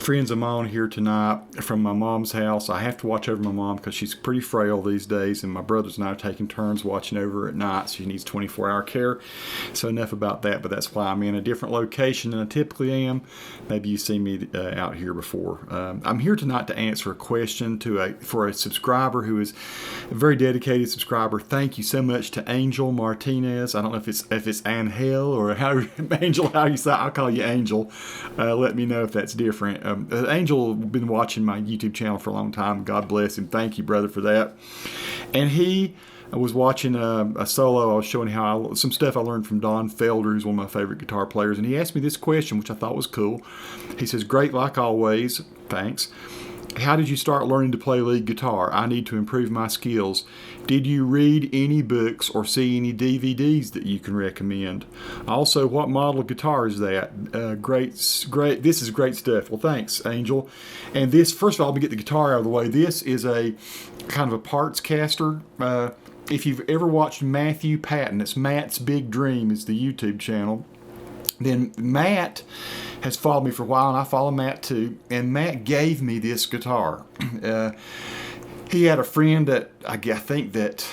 friends of mine here tonight from my mom's house. I have to watch over my mom because she's pretty frail these days, and my brothers and I are taking turns watching over her at night. So she needs 24-hour care. So enough about that, but that's why I'm in a different location than I typically am. Maybe you've seen me out here before. I'm here tonight to answer a question for a subscriber who is a very dedicated subscriber. Thank you so much to Angel Martinez. I don't know if it's Angel or Angel, how you say it. I'll call you Angel. Let me know if that's different. Angel has been watching my YouTube channel for a long time. God bless him. Thank you, brother, for that. And he was watching a solo. I was showing some stuff I learned from Don Felder, who's one of my favorite guitar players. And he asked me this question, which I thought was cool. He says, "Great like always. Thanks. How did you start learning to play lead guitar? I need to improve my skills. Did you read any books or see any DVDs that you can recommend? Also, what model guitar is that? Great. This is great stuff." Well, thanks, Angel. And this, first of all, let me get the guitar out of the way. This is a kind of a parts caster. If you've ever watched Matthew Patton, it's Matt's Big Dream is the YouTube channel. Then Matt has followed me for a while, and I follow Matt too. And Matt gave me this guitar. He had a friend that I think that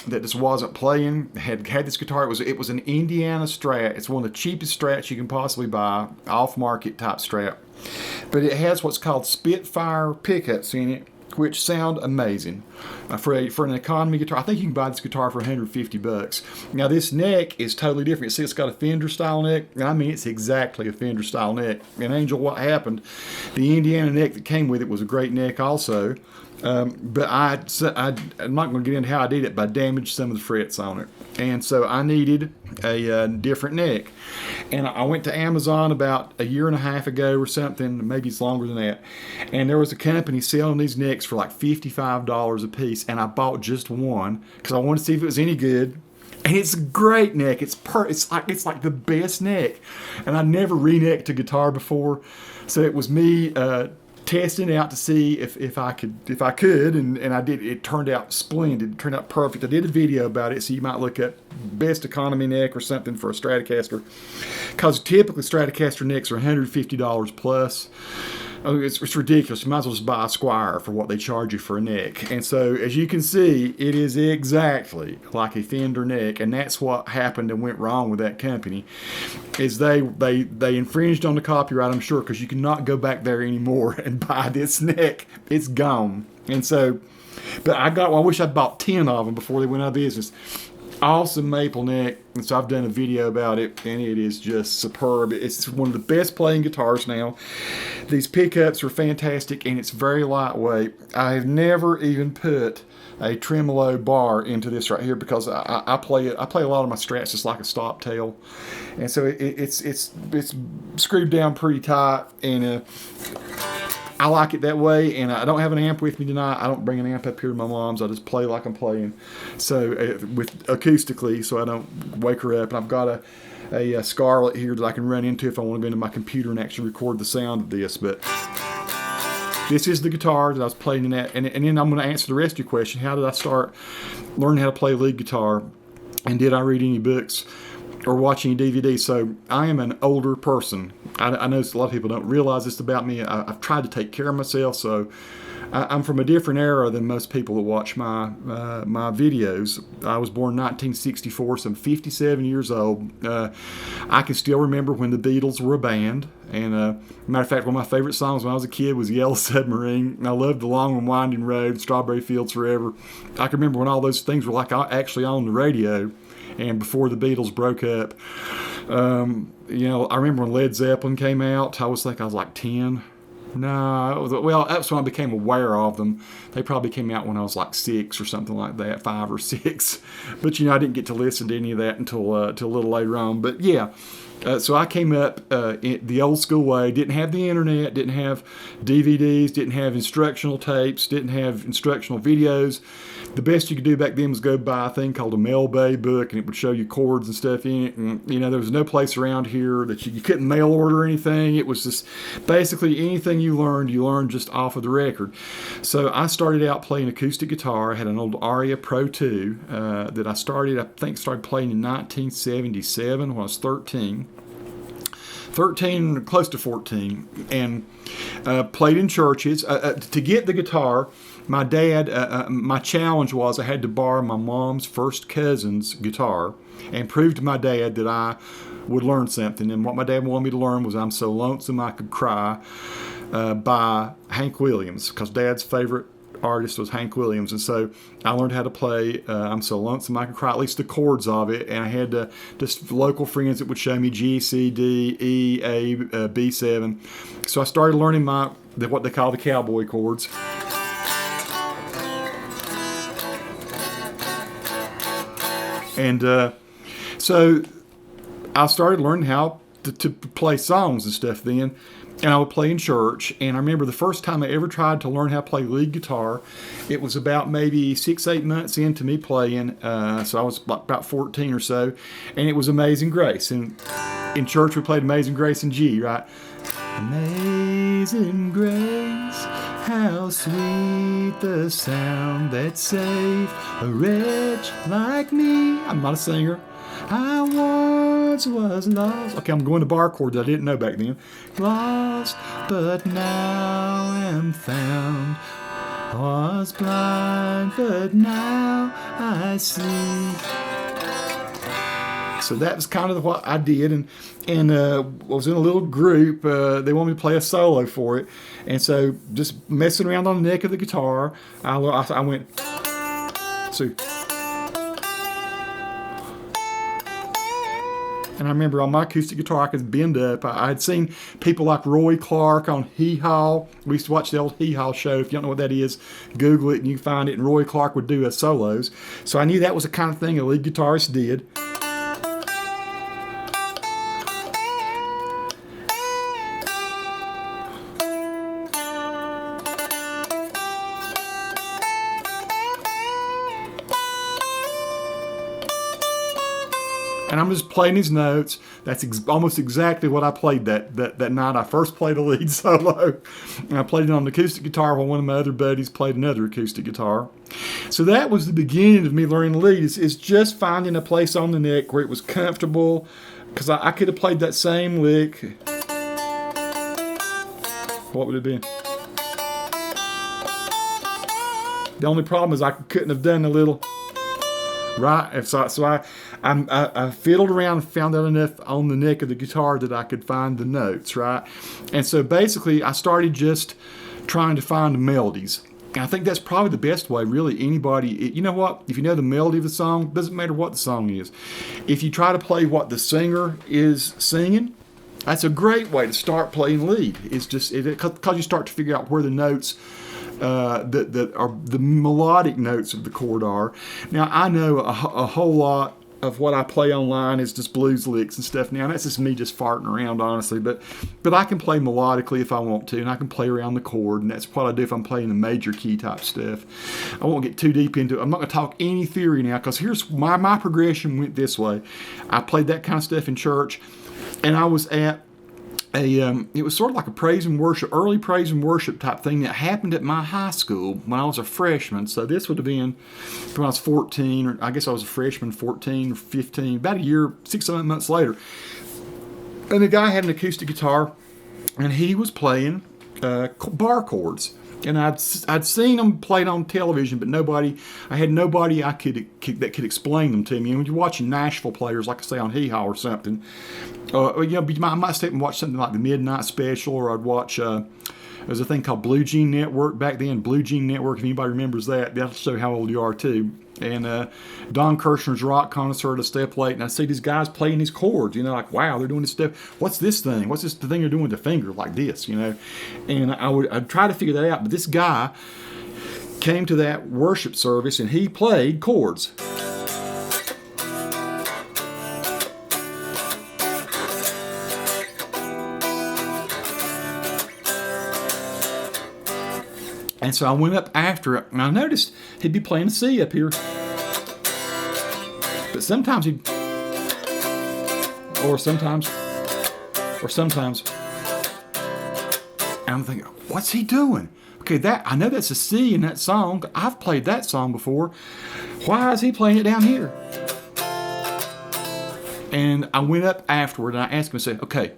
just wasn't playing. Had this guitar. It was an Indiana Strat. It's one of the cheapest Strats you can possibly buy, off-market type Strat. But it has what's called Spitfire pickups in it, which sound amazing. For an economy guitar, I think you can buy this guitar for $150. Now this neck is totally different. See, it's got a Fender style neck. I mean, it's exactly a Fender style neck. And Angel, what happened? The Indiana neck that came with it was a great neck also. But I'm not going to get into how I did it, but I damaged some of the frets on it. And so I needed a different neck. And I went to Amazon about a year and a half ago or something, maybe it's longer than that. And there was a company selling these necks for like $55 a piece. And I bought just one because I wanted to see if it was any good. And it's a great neck. It's like the best neck. And I never re-necked a guitar before. So it was me testing out to see if I could, and I did. It turned out splendid. It turned out perfect. I did a video about it, so you might look up best economy neck or something for a Stratocaster, because typically Stratocaster necks are $150 plus. Oh, it's ridiculous. You might as well just buy a Squire for what they charge you for a neck. And so, as you can see, it is exactly like a Fender neck, and that's what happened and went wrong with that company. Is they infringed on the copyright, I'm sure, because you cannot go back there anymore and buy this neck. It's gone. And so, but I wish I'd bought 10 of them before they went out of business. Awesome maple neck, and so I've done a video about it, and it is just superb. It's one of the best playing guitars now. These pickups are fantastic, and it's very lightweight. I have never even put a tremolo bar into this right here because I play a lot of my Strats just like a stop tail, and so it's screwed down pretty tight, and I like it that way. And I don't have an amp with me tonight. I don't bring an amp up here to my mom's. I just play like I'm playing, so with acoustically, so I don't wake her up. And I've got a Scarlett here that I can run into if I want to go into my computer and actually record the sound of this. But this is the guitar that I was playing in that. And then I'm going to answer the rest of your question. How did I start learning how to play lead guitar? And did I read any books or watch any DVDs? So I am an older person. I know a lot of people don't realize this about me. I've tried to take care of myself, so I'm from a different era than most people that watch my videos. I was born in 1964, so I'm 57 years old. I can still remember when the Beatles were a band. And matter of fact, one of my favorite songs when I was a kid was Yellow Submarine. I loved The Long and Winding Road, Strawberry Fields Forever. I can remember when all those things were like actually on the radio, and before the Beatles broke up. I remember when Led Zeppelin came out. I was like 10. No, that's when I became aware of them. They probably came out when I was like 6 or something like that, 5 or 6. But I didn't get to listen to any of that until a little later on. But yeah, so I came up the old school way. Didn't have the internet, didn't have DVDs, didn't have instructional tapes, didn't have instructional videos. The best you could do back then was go buy a thing called a Mel Bay book, and it would show you chords and stuff in it. And there was no place around here that you couldn't mail order anything. It was just basically anything you learned just off of the record. So I started out playing acoustic guitar. I had an old Aria Pro 2 that I started playing in 1977 when I was 13. 13, close to 14, and played in churches. To get the guitar, my dad, my challenge was I had to borrow my mom's first cousin's guitar and prove to my dad that I would learn something. And what my dad wanted me to learn was "I'm So Lonesome I Could Cry" by Hank Williams, because Dad's favorite artist was Hank Williams. And so I learned how to play "I'm So Lonesome I Could Cry," at least the chords of it. And I had just local friends that would show me G, C, D, E, A, B7. So I started learning what they call the cowboy chords. And so I started learning how to play songs and stuff then. And I would play in church. And I remember the first time I ever tried to learn how to play lead guitar, it was about maybe 6-8 months into me playing. So I was about 14 or so. And it was Amazing Grace. And in church we played Amazing Grace in G, right? Amazing Grace, how sweet the sound that saved a wretch like me. I'm not a singer. I once was lost. Okay, I'm going to bar chords I didn't know back then. Lost, but now am found. Was blind, but now I see. So that was kind of what I did, and I was in a little group. They wanted me to play a solo for it, and so just messing around on the neck of the guitar, I went. So. And I remember on my acoustic guitar, I could bend up. I had seen people like Roy Clark on Hee Haw. We used to watch the old Hee Haw show. If you don't know what that is, Google it and you can find it. And Roy Clark would do solos. So I knew that was the kind of thing a lead guitarist did. And I'm just playing these notes. That's almost exactly what I played that night I first played a lead solo. And I played it on the acoustic guitar while one of my other buddies played another acoustic guitar. So that was the beginning of me learning the lead. Is just finding a place on the neck where it was comfortable. Because I could have played that same lick. What would it have been? The only problem is I couldn't have done a little... Right, so I fiddled around and found out enough on the neck of the guitar that I could find the notes, right? And so basically I started just trying to find melodies. And I think that's probably the best way, really, anybody, you know what, if you know the melody of the song, doesn't matter what the song is. If you try to play what the singer is singing, that's a great way to start playing lead. It's just, because you start to figure out where the notes that are the melodic notes of the chord are. Now I know a whole lot of what I play online is just blues licks and stuff now. And that's just me just farting around, honestly. But I can play melodically if I want to, and I can play around the chord, and that's what I do if I'm playing the major key type stuff. I won't get too deep into it. I'm not going to talk any theory now, because here's my progression went this way. I played that kind of stuff in church, and I was at it was sort of like a praise and worship, early praise and worship type thing that happened at my high school when I was a freshman. So this would have been when I was 14, or I guess I was a freshman, 14 or 15, about a year, 6-7 months later. And the guy had an acoustic guitar, and he was playing bar chords. And I'd seen them played on television, but I had nobody that could explain them to me. And when you're watching Nashville players, like I say on Hee Haw or something, I might sit and watch something like the Midnight Special, or I'd watch. There's a thing called Blue Jean Network back then. Blue Jean Network, if anybody remembers that, that'll show how old you are too. And Don Kirshner's Rock Concert, a step late, and I see these guys playing these chords. Like, wow, they're doing this stuff. What's this thing? What's this the thing they're doing with the finger like this? And I'd try to figure that out. But this guy came to that worship service, and he played chords. And so I went up after it, and I noticed he'd be playing a C up here. But sometimes or sometimes. And I'm thinking, what's he doing? Okay, I know that's a C in that song. I've played that song before. Why is he playing it down here? And I went up afterward, and I asked him, I said, okay,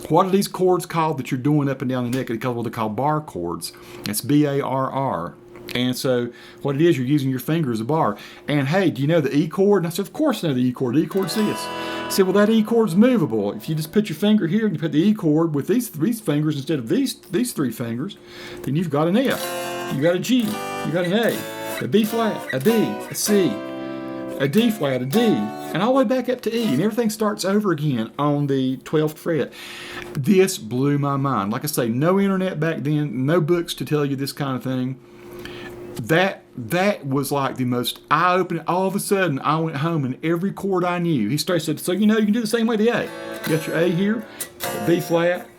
What are these chords called that you're doing up and down the neck? They're called bar chords. It's B-A-R-R. And so what it is, you're using your finger as a bar. And hey, do you know the E chord? And I said, of course I know the E chord. The E chord's this. I said, well, that E chord's movable. If you just put your finger here and you put the E chord with these fingers instead of these three fingers, then you've got an F. You got a G. You got an A. A B flat. A B. A C. A D flat. A D. And all the way back up to E. And everything starts over again on the 12th fret. This blew my mind. Like I say, no internet back then, no books to tell you this kind of thing. That was like the most eye-opening. All of a sudden, I went home and every chord I knew. He said, so you know you can do the same way the A. You got your A here, B flat,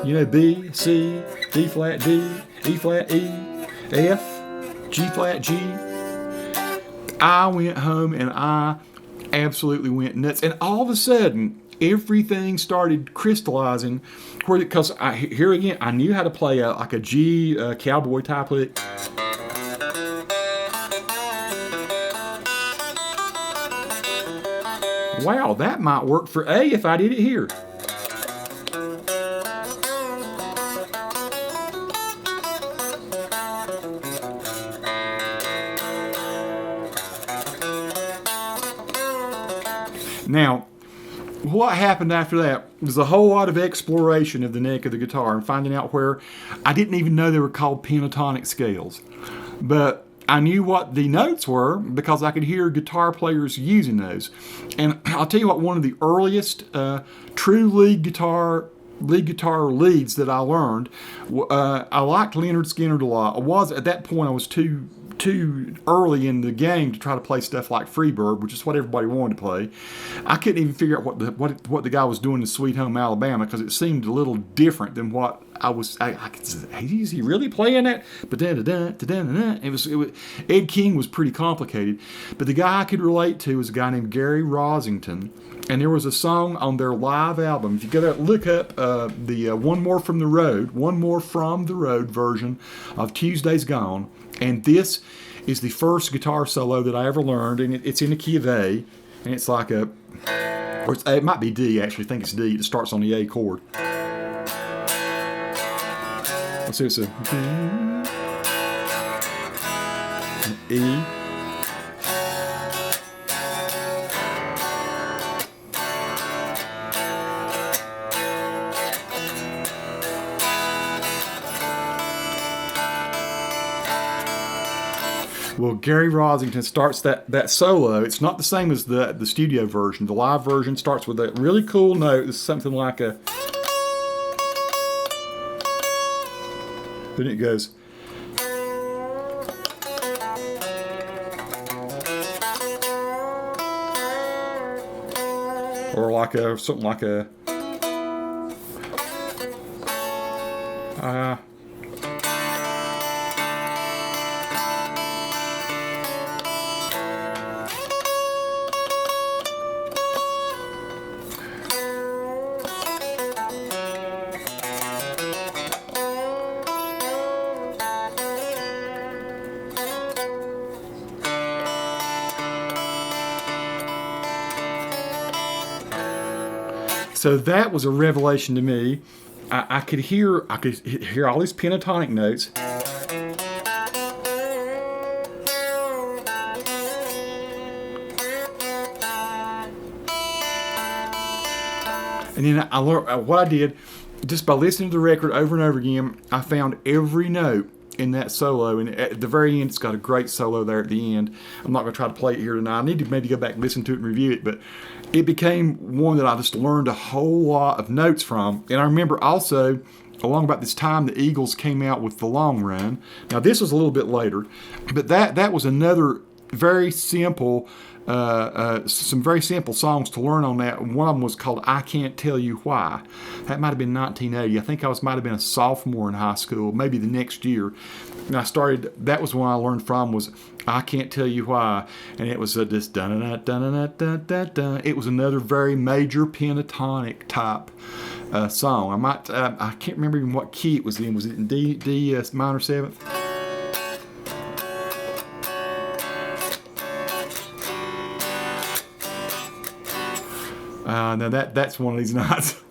you know, B, C, D flat, D, E flat, E, F, G flat, G. I went home and I absolutely went nuts. And all of a sudden, everything started crystallizing. Because here again, I knew how to play like a G cowboy type lick. Wow, that might work for A if I did it here. Now, what happened after that was a whole lot of exploration of the neck of the guitar and finding out where I didn't even know they were called pentatonic scales. But I knew what the notes were because I could hear guitar players using those. And I'll tell you what, one of the earliest true lead guitar leads that I learned, I liked Leonard Skinner a lot. At that point I was too early in the game to try to play stuff like Freebird, which is what everybody wanted to play. I couldn't even figure out what the guy was doing in Sweet Home Alabama because it seemed a little different than what I could say, hey, is he really playing that? But it was Ed King was pretty complicated. But the guy I could relate to was a guy named Gary Rosington. And there was a song on their live album. If you go there, look up the One More From the Road version of Tuesday's Gone. And this is the first guitar solo that I ever learned, and it's in the key of A, and it's like it might be D actually. I think it's D. It starts on the A chord. Let's see, it's a E. Well, Gary Rosington starts that solo. It's not the same as the studio version. The live version starts with a really cool note. It's something like a... Then it goes... Or like something like a... So that was a revelation to me. I could hear all these pentatonic notes. And then I learned what I did just by listening to the record over and over again. I found every note in that solo, and at the very end, it's got a great solo there at the end. I'm not going to try to play it here tonight. I need to maybe go back and listen to it and review it, but it became one that I just learned a whole lot of notes from. And I remember also, along about this time, the Eagles came out with The Long Run. Now, this was a little bit later, but that was another very simple, some very simple songs to learn on that. One of them was called I Can't Tell You Why. That might have been 1980. I think I might have been a sophomore in high school, maybe the next year. And that was one I learned from, was I Can't Tell You Why. And it was just dun-dun-dun-dun-dun-dun-dun. It was another very major pentatonic type song. I can't remember even what key it was in. Was it in D minor 7th? Now that's one of these nights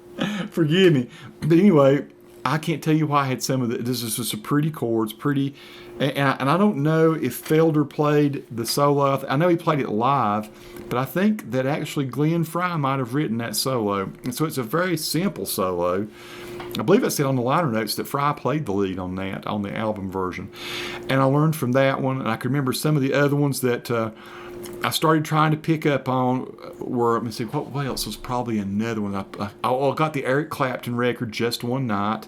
Forgive me. But anyway, I can't tell you why I had some of the. This is just a pretty chords, pretty, and I don't know if Felder played the solo. I know he played it live, but I think that actually Glenn Fry might have written that solo, and so it's a very simple solo. I believe it said on the liner notes that Fry played the lead on that, on the album version, and I learned from that one. And I can remember some of the other ones that I started trying to pick up on were, let me see, what else was probably another one. I got the Eric Clapton record Just One Night,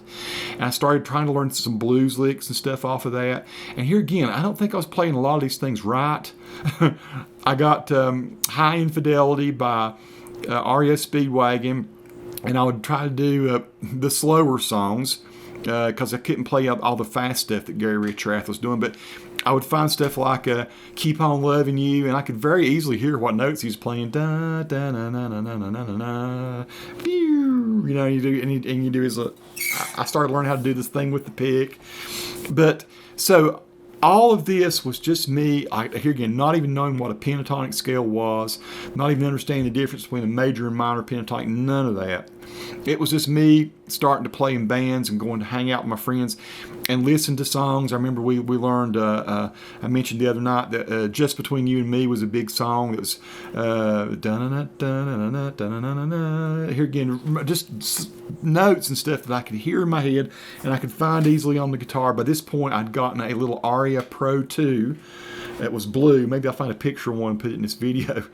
and I started trying to learn some blues licks and stuff off of that. And here again, I don't think I was playing a lot of these things right. I got High Infidelity by REO Speedwagon, and I would try to do the slower songs because I couldn't play all the fast stuff that Gary Richrath was doing. But I would find stuff like Keep On Loving You, and I could very easily hear what notes he was playing. Da, da, na, na, na, na, na, na, na. You know, you do, and you do his. I started learning how to do this thing with the pick. But so all of this was just me, here again, not even knowing what a pentatonic scale was, not even understanding the difference between a major and minor pentatonic, none of that. It was just me starting to play in bands and going to hang out with my friends and listen to songs. I remember we learned, I mentioned the other night that Just Between You and Me was a big song. It was here again, just notes and stuff that I could hear in my head and I could find easily on the guitar. By this point, I'd gotten a little Aria Pro 2 that was blue. Maybe I'll find a picture of one and put it in this video.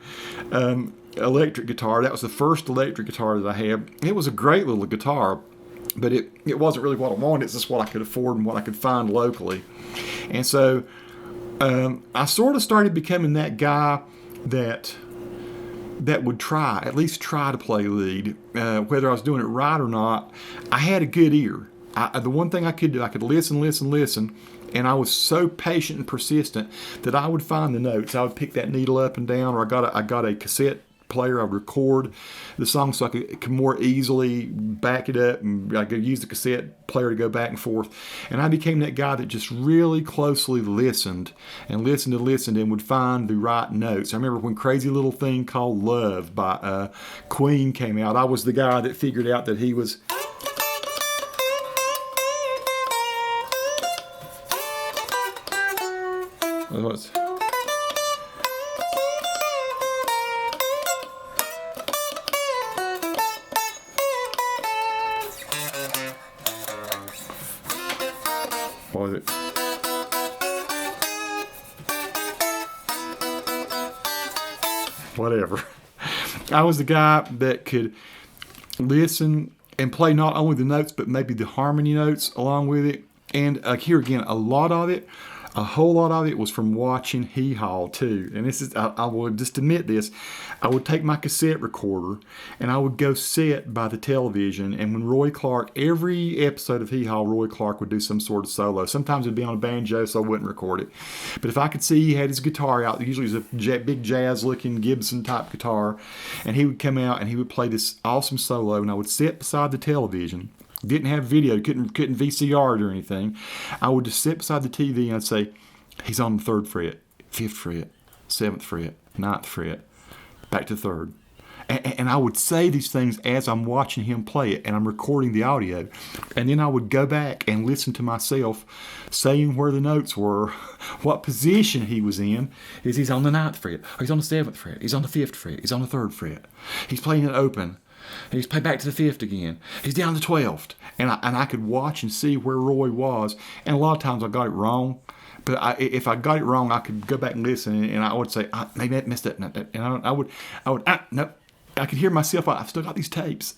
Electric guitar. That was the first electric guitar that I had. It was a great little guitar, but it wasn't really what I wanted. It's just what I could afford and what I could find locally. And so I sort of started becoming that guy that would at least try to play lead. Whether I was doing it right or not, I had a good ear. The one thing I could do, I could listen, and I was so patient and persistent that I would find the notes. I would pick that needle up and down, or I got a cassette player. I would record the song so I could more easily back it up, and I could use the cassette player to go back and forth. And I became that guy that just really closely listened and would find the right notes. I remember when Crazy Little Thing Called Love by Queen came out, I was the guy that figured out that he was what was it? Whatever. I was the guy that could listen and play not only the notes, but maybe the harmony notes along with it. And here again, a whole lot of it was from watching Hee Haw too. And this is, I will just admit this, I would take my cassette recorder and I would go sit by the television, and when Roy Clark, every episode of Hee Haw, Roy Clark would do some sort of solo. Sometimes it'd be on a banjo, so I wouldn't record it. But if I could see he had his guitar out, usually it was a big jazz-looking Gibson type guitar, and he would come out and he would play this awesome solo, and I would sit beside the television. Didn't have video, couldn't VCR it or anything. I would just sit beside the TV and I'd say, he's on the 3rd fret, 5th fret, 7th fret, 9th fret, back to 3rd. And I would say these things as I'm watching him play it, and I'm recording the audio. And then I would go back and listen to myself saying where the notes were, what position he was in. He's on the 9th fret, or he's on the 7th fret, he's on the 5th fret, he's on the 3rd fret. He's playing it open. He's played back to the 5th again. He's down to the 12th. And I could watch and see where Roy was. And a lot of times I got it wrong. But if I got it wrong, I could go back and listen. And I would say, maybe I messed up. And I would, no. I could hear myself. I've still got these tapes.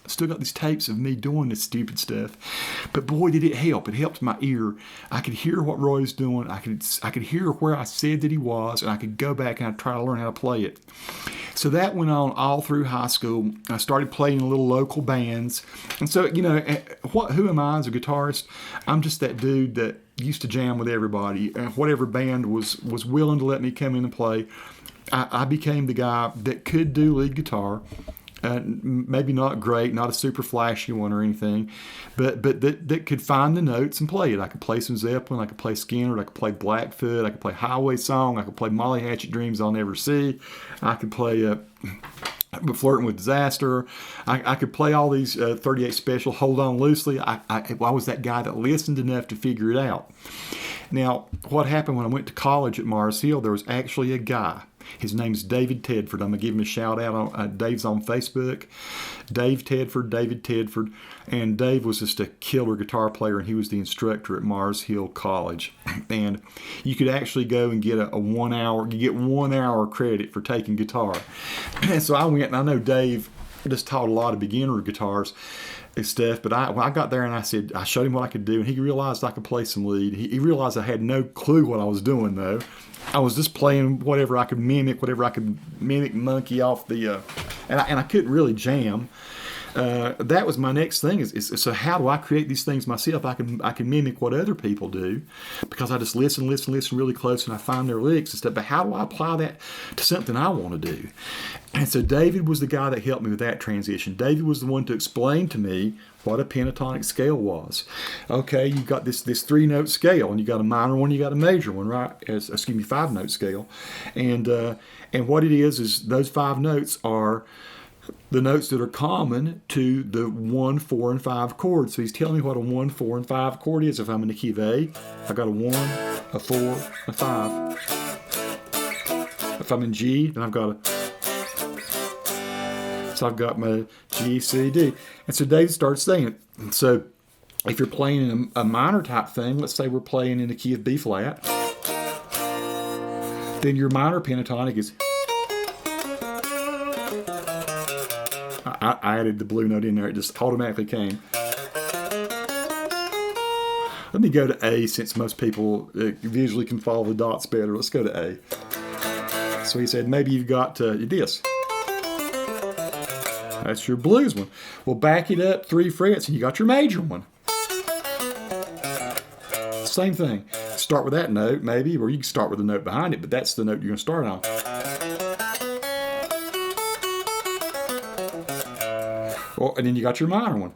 Of me doing this stupid stuff. But boy, did it help. It helped my ear. I could hear what Roy was doing. I could hear where I said that he was. And I could go back and I'd try to learn how to play it. So that went on all through high school. I started playing in little local bands. And so, who am I as a guitarist? I'm just that dude that used to jam with everybody. And whatever band was willing to let me come in and play, I became the guy that could do lead guitar. Maybe not great, not a super flashy one or anything, but that could find the notes and play it. I could play some Zeppelin, I could play Skinner, I could play Blackfoot, I could play Highway Song, I could play Molly Hatchet Dreams I'll Never See, I could play But Flirting with Disaster, I could play all these 38 Special, Hold On Loosely. I was that guy that listened enough to figure it out. Now, what happened when I went to college at Mars Hill, there was actually a guy. His name's David Tedford. I'm going to give him a shout out. Dave's on Facebook. Dave Tedford, David Tedford. And Dave was just a killer guitar player, and he was the instructor at Mars Hill College. And you could actually go and get a 1 hour, you get 1 hour credit for taking guitar. And so I went, and I know Dave just taught a lot of beginner guitars and stuff, but when I got there and I showed him what I could do, and he realized I could play some lead. He realized I had no clue what I was doing, though. I was just playing whatever I could mimic monkey off the, and I couldn't really jam. That was my next thing is so how do I create these things myself? I can mimic what other people do, because I just listen really close, and I find their licks and stuff. But how do I apply that to something I want to do? And so David was the guy that helped me with that transition. David was the one to explain to me what a pentatonic scale was. Okay, you got this 3-note scale, and you got a minor one, you got a major one, right? 5-note scale, and what it is those 5 notes are the notes that are common to the 1, 4, and 5 chords. So he's telling me what a 1, 4, and 5 chord is. If I'm in the key of A, I've got a 1, a 4, a 5. If I'm in G, then I've got my G, C, D. And so Dave starts saying it. And so if you're playing a minor type thing, let's say we're playing in the key of B flat, then your minor pentatonic is, I added the blue note in there. It just automatically came. Let me go to A, since most people visually can follow the dots better. Let's go to A. So he said, maybe you've got this. That's your blues one. Well, back it up 3 frets, and you got your major one. Same thing. Start with that note, maybe, or you can start with the note behind it, but that's the note you're going to start on. Well, and then you got your minor one.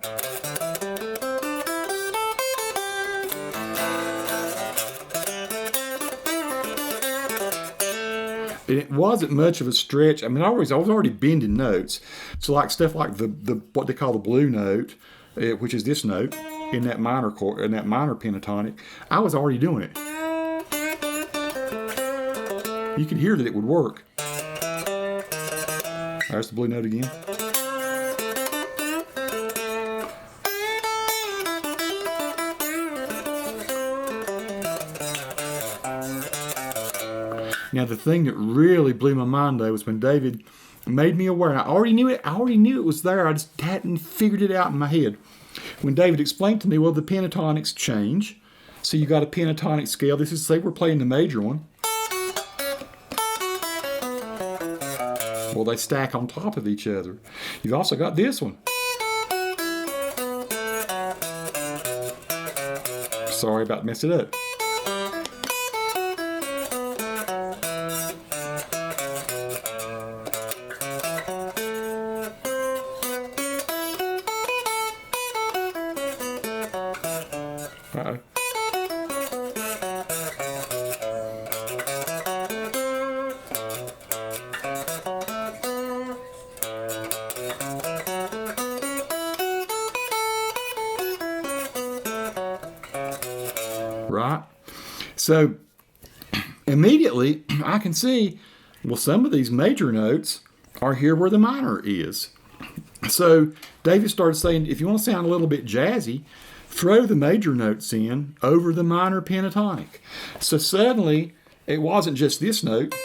And it wasn't much of a stretch. I mean, I was already bending notes. So like stuff like the what they call the blue note, which is this note in that minor chord, in that minor pentatonic, I was already doing it. You could hear that it would work. There's the blue note again. Now, the thing that really blew my mind, though, was when David made me aware. I already knew it was there. I just hadn't figured it out in my head. When David explained to me, well, the pentatonics change. So you got a pentatonic scale. This is, say we're playing the major one. Well, they stack on top of each other. You've also got this one. Sorry about messing it up. Uh-oh. Right? So immediately I can see, well, some of these major notes are here where the minor is. So David started saying, if you want to sound a little bit jazzy, throw the major notes in over the minor pentatonic. So suddenly, it wasn't just this note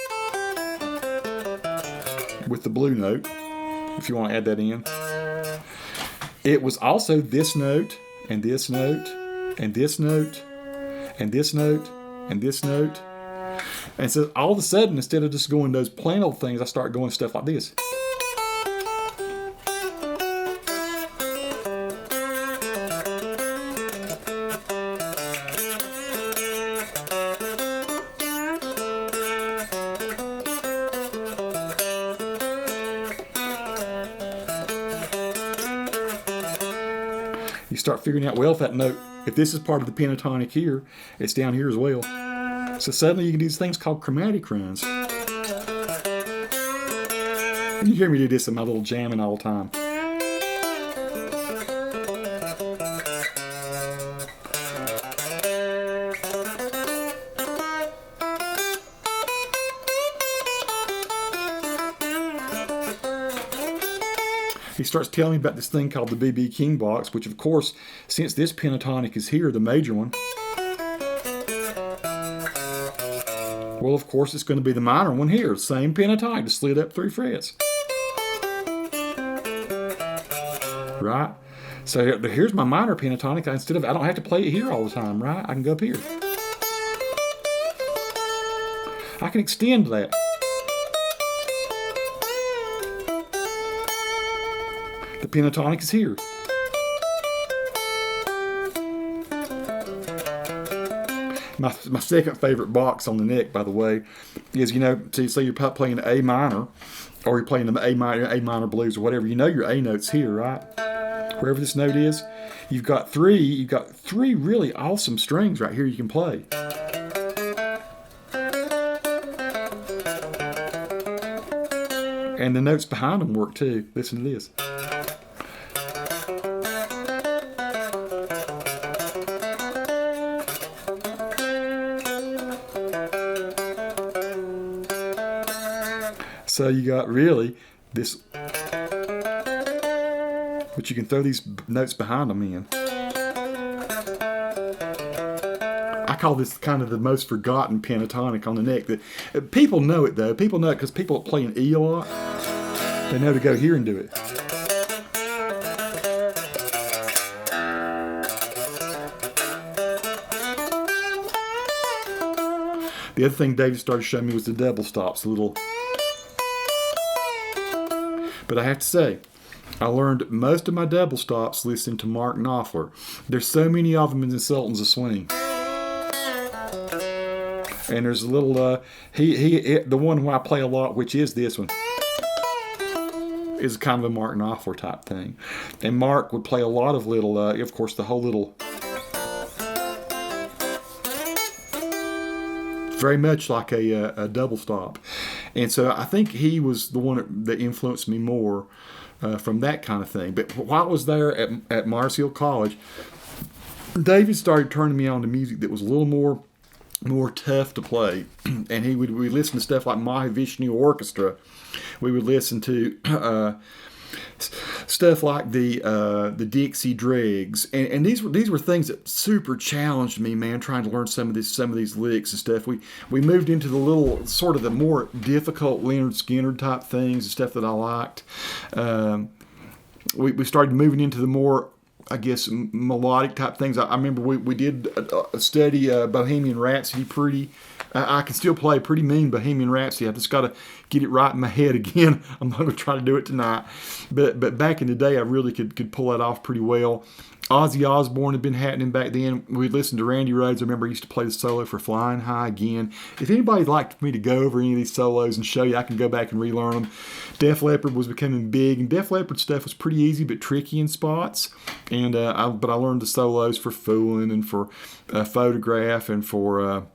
with the blue note, if you want to add that in. It was also this note, and this note, and this note, and this note, and this note. And so all of a sudden, instead of just going those plain old things, I start going stuff like this. You start figuring out, well, if this is part of the pentatonic here, it's down here as well. So suddenly you can do these things called chromatic runs. You hear me do this in my little jamming all the time. He starts telling me about this thing called the B.B. King box, which of course, since this pentatonic is here, the major one, well, of course, it's going to be the minor one here. Same pentatonic, just slid up 3 frets. Right? So here's my minor pentatonic. I don't have to play it here all the time, right? I can go up here. I can extend that. The pentatonic is here. My second favorite box on the neck, by the way, is, so you say you're playing A minor, or you're playing the A minor blues or whatever. You know your A note's here, right? Wherever this note is, you've got three really awesome strings right here you can play. And the notes behind them work too. Listen to this. So you got really this, but you can throw these notes behind them in. I call this kind of the most forgotten pentatonic on the neck. That people know it though. People know it because people play an E a lot. They know to go here and do it. The other thing David started showing me was the double stops, the little. But I have to say, I learned most of my double stops listening to Mark Knopfler. There's so many of them in the Sultans of Swing. And there's a little, the one where I play a lot, which is this one, is kind of a Mark Knopfler type thing. And Mark would play a lot of little, of course, the whole little, very much like a double stop. And so I think he was the one that influenced me more from that kind of thing. But while I was there at Mars Hill College, David started turning me on to music that was a little more tough to play. And we listen to stuff like Mahavishnu Orchestra. We would listen to stuff like the Dixie Dregs, and these were things that super challenged me, man. Trying to learn some of these licks and stuff. We moved into the little sort of the more difficult Leonard Skinner type things and stuff that I liked. We started moving into the more, I guess, melodic type things. I remember we did study Bohemian Rhapsody pretty. I can still play pretty mean Bohemian Rhapsody. I just got to get it right in my head again. I'm not going to try to do it tonight. But back in the day, I really could pull that off pretty well. Ozzy Osbourne had been happening back then. We listened to Randy Rhoads. I remember I used to play the solo for Flying High again. If anybody'd like me to go over any of these solos and show you, I can go back and relearn them. Def Leppard was becoming big, and Def Leppard stuff was pretty easy but tricky in spots. And but I learned the solos for Foolin' and for Photograph and for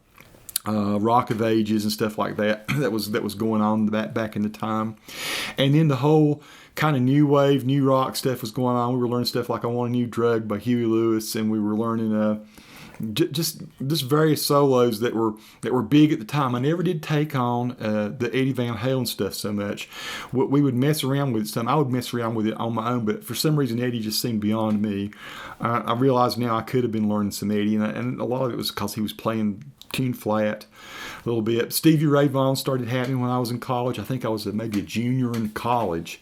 Rock of Ages and stuff like that. that was going on back in the time. And then the whole kind of new wave, new rock stuff was going on. We were learning stuff like I Want a New Drug by Huey Lewis, and we were learning just various solos that were big at the time. I never did take on the Eddie Van Halen stuff so much. We would mess around with some. I would mess around with it on my own, but for some reason Eddie just seemed beyond me. I realize now I could have been learning some Eddie, and a lot of it was because he was playing tune flat a little bit. Stevie Ray Vaughan started happening when I was in college. I think I was maybe a junior in college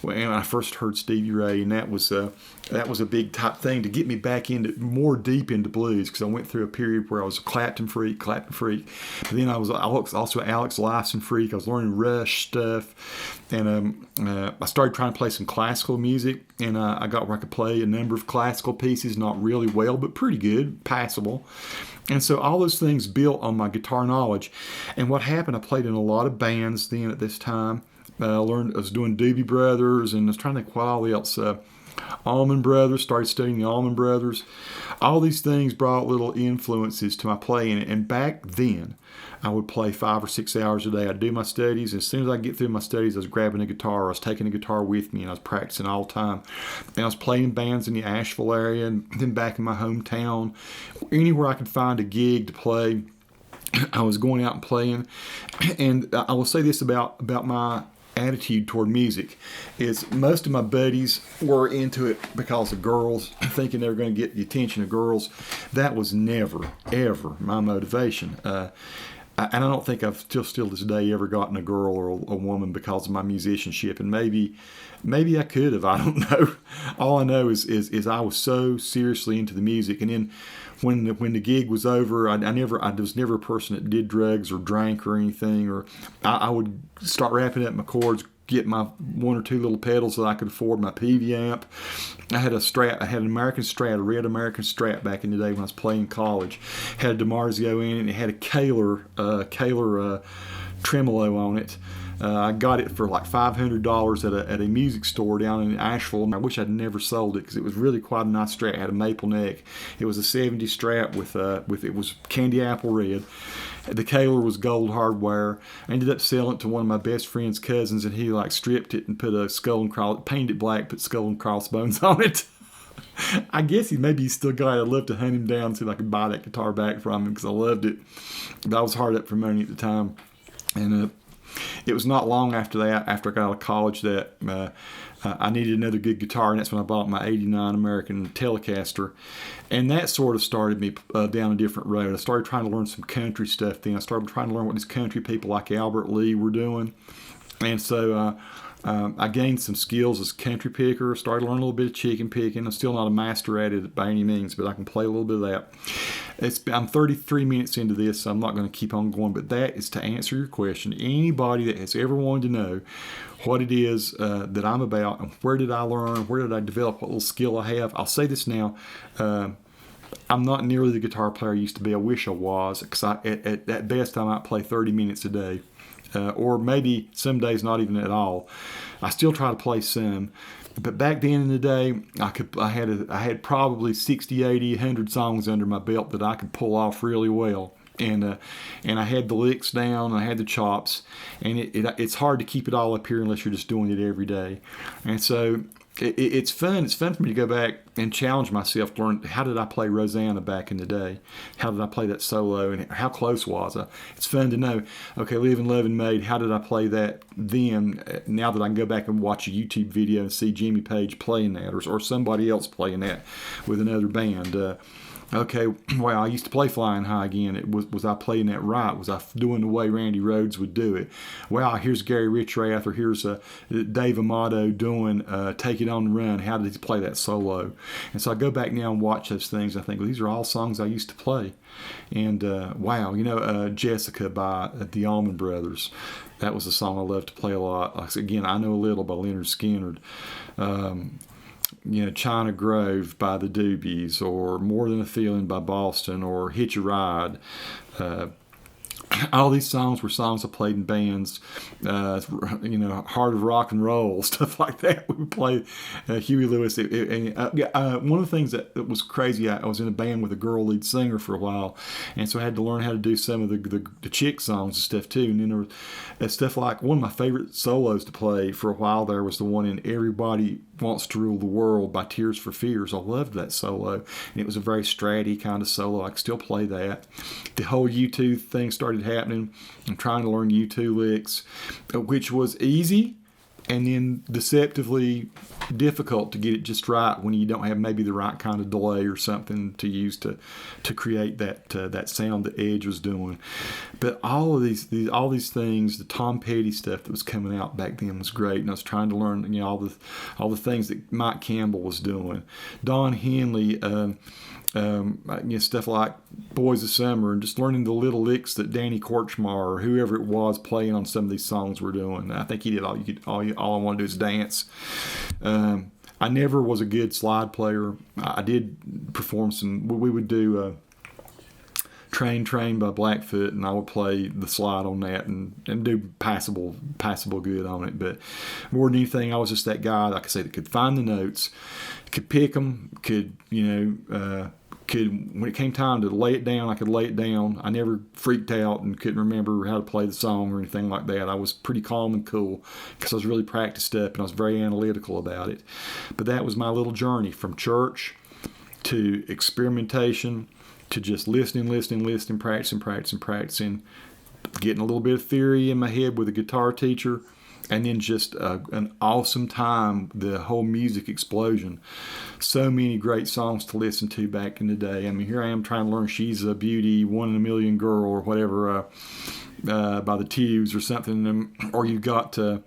when I first heard Stevie Ray, and that was a big type thing to get me back into more deep into blues, because I went through a period where I was a Clapton freak, but then I was also an Alex Lifeson freak. I was learning Rush stuff, and I started trying to play some classical music, and I got where I could play a number of classical pieces, not really well, but pretty good, passable. And so all those things built on my guitar knowledge. And what happened, I played in a lot of bands then at this time. I was doing Doobie Brothers, and I was trying to think what all else. Allman Brothers, started studying the Allman Brothers. All these things brought little influences to my playing. And back then, I would play 5 or 6 hours a day. I'd do my studies. As soon as I get through my studies, I was grabbing a guitar. I was taking a guitar with me, and I was practicing all the time. And I was playing bands in the Asheville area, and then back in my hometown. Anywhere I could find a gig to play, I was going out and playing. And I will say this about my attitude toward music is most of my buddies were into it because of girls, thinking they were going to get the attention of girls. That was never, ever my motivation. And I don't think I've still this day ever gotten a girl or a woman because of my musicianship. And maybe I could have. I don't know. All I know is I was so seriously into the music. And then when the gig was over, I was never a person that did drugs or drank or anything. Or I would start wrapping up my chords, get my 1 or 2 little pedals that I could afford, my PV amp. I had a Strat. I had an American Strat, a red American Strat back in the day when I was playing college. Had a DiMarzio in it, and it had a Kaler tremolo on it. I got it for like $500 at a music store down in Asheville. I wish I'd never sold it because it was really quite a nice Strat. It had a maple neck. It was a 70s Strat with it was candy apple red. The Kaler was gold hardware. I ended up selling it to one of my best friend's cousins, and he like stripped it and put a painted it black, put skull and crossbones on it. I guess maybe he still got it. I'd love to hunt him down and see if I could buy that guitar back from him because I loved it. But I was hard up for money at the time. And it was not long after that, after I got out of college, that I needed another good guitar, and that's when I bought my '89 American Telecaster. And that sort of started me down a different road. I started trying to learn some country stuff then. I started trying to learn what these country people like Albert Lee were doing. And so I gained some skills as a country picker, started learning a little bit of chicken picking. I'm still not a master at it by any means, but I can play a little bit of that. I'm 33 minutes into this, so I'm not going to keep on going, but that is to answer your question. Anybody that has ever wanted to know what it is that I'm about and where did I learn, where did I develop, what little skill I have, I'll say this now. I'm not nearly the guitar player I used to be. I wish I was, because at best I might play 30 minutes a day. Or maybe some days not even at all. I still try to play some, but back then in the day, I had probably 60, 80, 100 songs under my belt that I could pull off really well, and I had the licks down, I had the chops, and it's hard to keep it all up here unless you're just doing it every day, and so. It's fun. It's fun for me to go back and challenge myself to learn how did I play Rosanna back in the day? How did I play that solo? And how close was I? It's fun to know, okay, Living, Loving, Made, how did I play that then? Now that I can go back and watch a YouTube video and see Jimmy Page playing that or somebody else playing that with another band. Okay, well, I used to play Flying High again. Was I playing that right? Was I doing the way Randy Rhoads would do it? Well, here's Gary Richrath or here's Dave Amato doing Take It On the Run. How did he play that solo? And so I go back now and watch those things. I think, well, these are all songs I used to play. And wow, Jessica by the Allman Brothers. That was a song I loved to play a lot. Again, I Know a Little by Leonard Skinner. China Grove by the Doobies, or More Than a Feeling by Boston, or Hitch a Ride. All these songs were songs I played in bands, Heart of Rock and Roll, stuff like that. We would play Huey Lewis. One of the things that was crazy, I was in a band with a girl lead singer for a while, and so I had to learn how to do some of the chick songs and stuff too. And then there was stuff like, one of my favorite solos to play for a while there was the one in Everybody Wants to Rule the World by Tears for Fears. I loved that solo, and it was a very stratty kind of solo. I could still play that. The whole U2 thing started happening. I'm trying to learn U2 licks, which was easy and then deceptively difficult to get it just right when you don't have maybe the right kind of delay or something to use to create that sound that Edge was doing. But all of these things, the Tom Petty stuff that was coming out back then was great, and I was trying to learn all the things that Mike Campbell was doing, Don Henley. Stuff like Boys of Summer, and just learning the little licks that Danny Korchmar or whoever it was playing on some of these songs were doing. I think he did all I want to do is dance. I never was a good slide player. I did perform some. We would do Train by Blackfoot, and I would play the slide on that and do passable good on it. But more than anything, I was just that guy, like I said, that could find the notes, could pick them, could when it came time to lay it down, I could lay it down. I never freaked out and couldn't remember how to play the song or anything like that. I was pretty calm and cool because I was really practiced up and I was very analytical about it. But that was my little journey from church to experimentation to just listening, practicing, getting a little bit of theory in my head with a guitar teacher, and then just an awesome time, the whole music explosion. So many great songs to listen to back in the day. I mean, here I am trying to learn She's a Beauty, One in a Million Girl, or whatever, by the Tubes or something, or you got the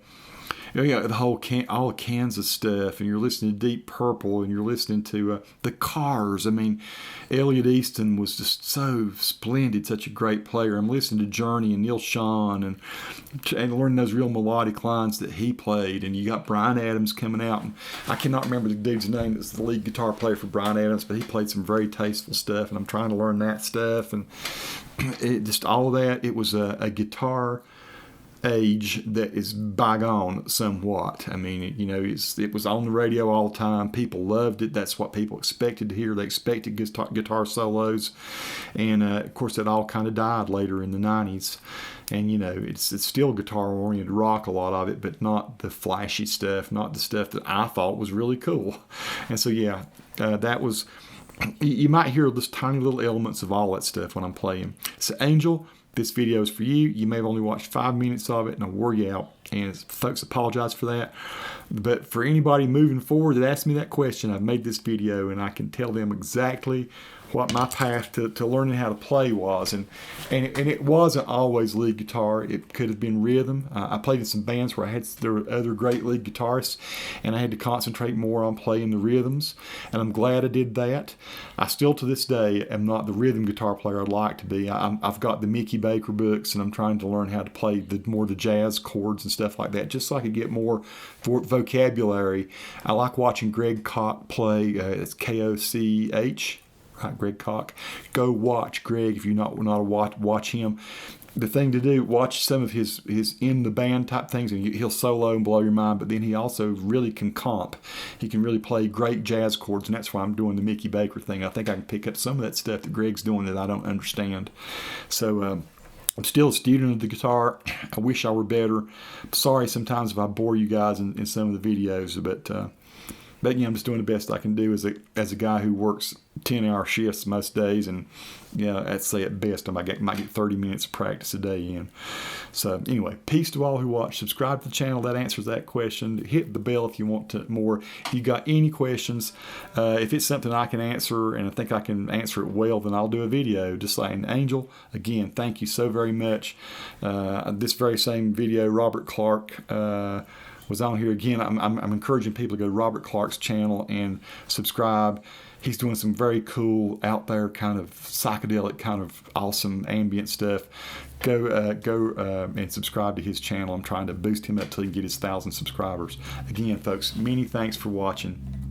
whole all Kansas stuff, and you're listening to Deep Purple, and you're listening to the Cars. I mean, Elliot Easton was just so splendid, such a great player. I'm listening to Journey and Neil Schon, and learning those real melodic lines that he played. And you got Bryan Adams coming out, and I cannot remember the dude's name that's the lead guitar player for Bryan Adams, but he played some very tasteful stuff, and I'm trying to learn that stuff, and just all of that. It was a guitar age that is bygone somewhat. I mean, it was on the radio all the time. People loved it. That's what people expected to hear. They expected guitar solos, and of course that all kind of died later in the 90s. And it's still guitar-oriented rock, a lot of it, but not the flashy stuff, not the stuff that I thought was really cool. And so that was. You might hear those tiny little elements of all that stuff when I'm playing. So Angel, this video is for you. You may have only watched 5 minutes of it, and I wore you out. And folks, apologize for that. But for anybody moving forward that asked me that question, I've made this video, and I can tell them exactly what my path to learning how to play was. And it wasn't always lead guitar. It could have been rhythm. I played in some bands where there were other great lead guitarists, and I had to concentrate more on playing the rhythms. And I'm glad I did that. I still, to this day, am not the rhythm guitar player I'd like to be. I've got the Mickey Baker books, and I'm trying to learn how to play more the jazz chords and stuff like that, just so I could get more vocabulary. I like watching Greg Koch play. It's Koch. Right, Greg Koch. Go watch Greg if you're not watch him. The thing to do, watch some of his in the band type things, and he'll solo and blow your mind. But then he also really can comp. He can really play great jazz chords, and that's why I'm doing the Mickey Baker thing. I think I can pick up some of that stuff that Greg's doing that I don't understand. So I'm still a student of the guitar. I wish I were better. Sorry sometimes if I bore you guys in some of the videos, but I'm just doing the best I can do as a guy who works 10-hour shifts most days, and I'd say at best I might get 30 minutes of practice a day in. So anyway, peace to all who watch. Subscribe to the channel. That answers that question. Hit the bell if you want more. If you got any questions, if it's something I can answer and I think I can answer it well, then I'll do a video. Just saying, Angel, again, thank you so very much. This very same video, Robert Clark was on here again. I'm encouraging people to go to Robert Clark's channel and subscribe. He's doing some very cool, out there, kind of psychedelic, kind of awesome ambient stuff. Go and subscribe to his channel. I'm trying to boost him up till he can get his 1,000 subscribers. Again, folks, many thanks for watching.